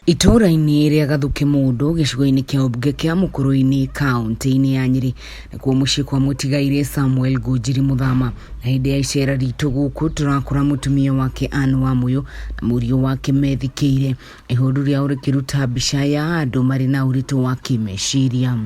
Itura-inĩ rĩa Gathuki Mũndũ gĩcigo-inĩ kĩa ũmbunge kĩa Mũkũrũ-inĩ kaunti-inĩ ya Nyeri nĩkuo mũciĩ kwa mũtigairĩ Samuel Ngũnjiri Mũthama. Na hĩndĩ ya icera ritũ gũkũ tũrakora mũtumia wake Anne Wamuyu na mũriũ wake methikĩire ihoru rĩao rĩkĩruta mbica ya andũ marĩ na ũritũ wa kĩmeciria.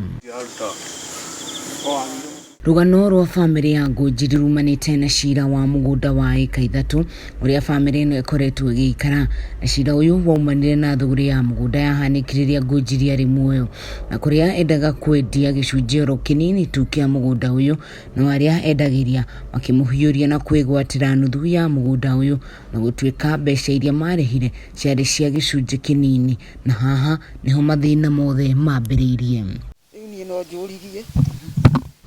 Rũgano rwa bamĩrĩ ya Ngũnjiri rumanĩte na cira wa mũgũnda wa ĩka 3 ũrĩa bamĩrĩ ĩno ĩkoretwo ĩgĩikara, na cira ũyũ waumanire na thũgũrĩ ya mũgũnda yahanĩkire rĩrĩa Ngũnjiri arĩ muoyo, na kũrĩa endaga kwendia gĩcunjĩ oro kĩnini tu kĩa mũgũnda ũyũ, no arĩa endagĩria makĩmũhiũria na kwĩgwatĩra nuthu ya mũgũnda ũyũ na gũtuĩka mbeca iria marĩhire ciarĩ cia gĩcunjĩ kĩnini, na haha nĩho mathĩna mothe mambĩrĩirie.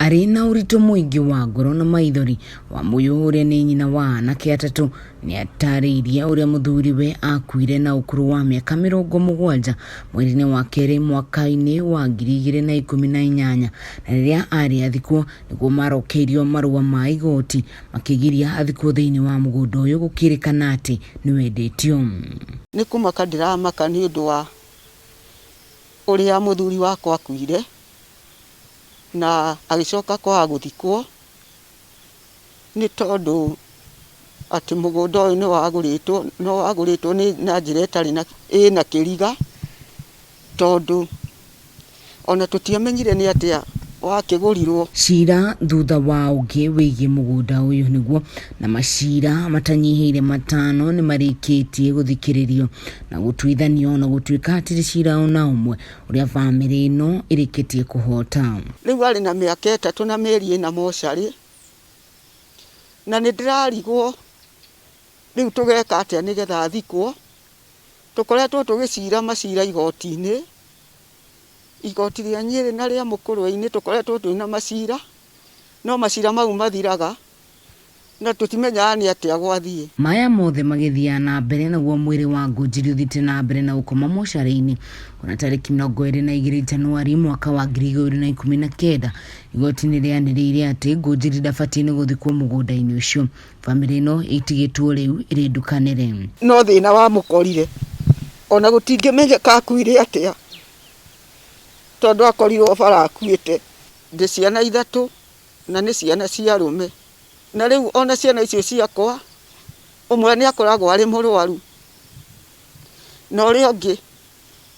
Arĩ na ũritũ mũingĩ wa ngoro na maithori, Wamuyu ũrĩa nĩ nyina wa anake 3 nĩ atarĩirie ũrĩa mũthuriwe akuire na ũkũrũ wa mĩaka 70 mweri-inĩ wa kerĩ mwaka-inĩ wa 2018, na rĩrĩa arĩ athikwo nĩguo marokeirio marũa ma igoti makĩgiria athikwo thĩinĩ wa mũgũnda ũyũ gũkĩrĩkana atĩ nĩ wendetio. Nĩ kũmaka ndĩramaka nĩ ũndũ wa ũrĩa mũthuri wakwa akuire na agĩcoka kwaga gũthikwo, nĩ tondũ atĩ mũgũnda ũyũ nĩ wagũrĩtwo na njĩra ĩtarĩ na kĩriga, tondũ ona tũtiamenyire nĩ atĩa wakĩgũrirwo. Cira thutha wa ũngĩ wĩgiĩ mũgũnda ũyũ nĩguo, na macira matanyihĩire 5 nĩ marĩkĩtie gũthikĩrĩrio na gũtuithanio na gũtuĩka hatirĩ cira ona ũmwe ũrĩa bamĩrĩ ĩno ĩrĩkĩtie kũhota. Rĩu arĩ na mĩaka 3 na mĩeri 4 mocarĩ, na nĩ ndĩrarigwo rĩu tũgeka atĩa nĩgetha athikwo. Tũkoretwo tũgĩcira macira igoti-inĩ, igoti rĩa Nyeri na rĩa Mũkũrũ-inĩ tũkoretwo twĩna macira, no macira mau mathiraga na tũtimenyaga nĩ atĩa gwathiĩ. Maya mothe magĩthiaga na mbere naguo mwĩrĩ wa Ngũnjiri ũthiĩte na mbere na gũkoma mocarĩ-inĩ kuna tarĩki 22 Januari mwaka wa 2019. Igoti nĩ rĩanĩrĩire atĩ Ngũnjiri ndabatiĩ nĩ gũthikwo mũgũnda-inĩ ũcio. Bamĩrĩ ĩno ĩtigĩtwo rĩu ĩrĩ ndukanĩre. No thĩna wa mũkorire ona gũtingĩmenyeka akuire atĩa, tondũ akorirwo bara akuĩte. Ndĩ ciana 3 na nĩ ciana cia arũme, na rĩu ona ciana icio ciakwa ũmwe nĩ akoragwo arĩ mũrwaru na ũrĩa ũngĩ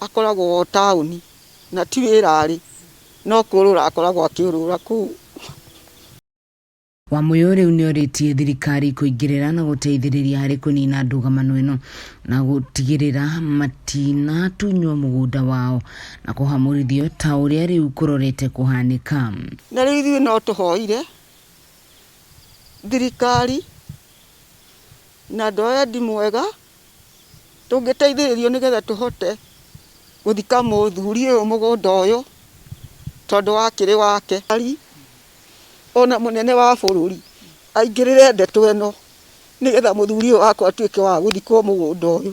akoragwo o taũni na ti wĩra arĩ, no kũrũra akoragwo akĩũrũra kũu. Wamuyu rĩu nĩ orĩtie thirikari kũingĩrĩra na gũteithĩrĩria harĩ kũnina ndũgamano ĩno na gũtigĩrĩra matinatunywo mũgũnda wao na kũhamũrithio ta ũrĩa rĩu kũrorete kũhanĩka. Na rĩu ithuĩ no tũhoire thirikari na ndoendi mwega tũngĩteithĩrĩrio nĩgetha tũhote gũthika mũthuri ũyũ mũgũnda ũyũ, tondũ wakĩrĩ wake. Ona mũnene wa bũrũri aingĩrĩre ndeto ĩno nĩgetha mũthuri ũyũ wakwa atuĩke wa gũthikwo mũgũnda ũyũ.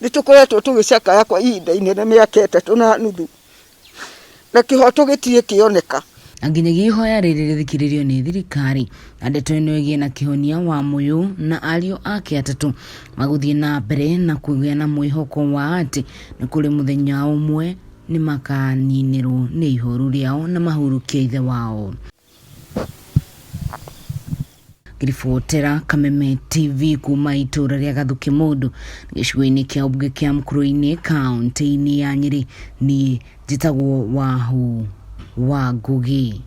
Nĩ tũkoretwo tũgĩcakaya kwa ihinda inene mĩaka 3 na nuthu na kĩhoto gĩtirĩ kĩoneka. Na nginyagia ihoya rĩrĩ rĩthikĩrĩrio nĩ thirikari, na ndeto ĩno ĩgiĩ na kĩhonia Wamuyu na ariũ ake 3 magũthiĩ na mbere na kũgĩa na mwĩhoko wa atĩ nĩ kũrĩ mũthenya ũmwe nĩ makaninĩrwo nĩ ihoru rĩao na mahurukie ithe wao. Ngĩribotera Kameme TV kuma itura rĩa Gathuki Mũndũ gĩcigo-inĩ kĩa ũmbunge kĩa Mũkũrũ-inĩ kaunti-inĩ ya Nyeri, niĩ njĩtagwo Wahu wa Ngugi.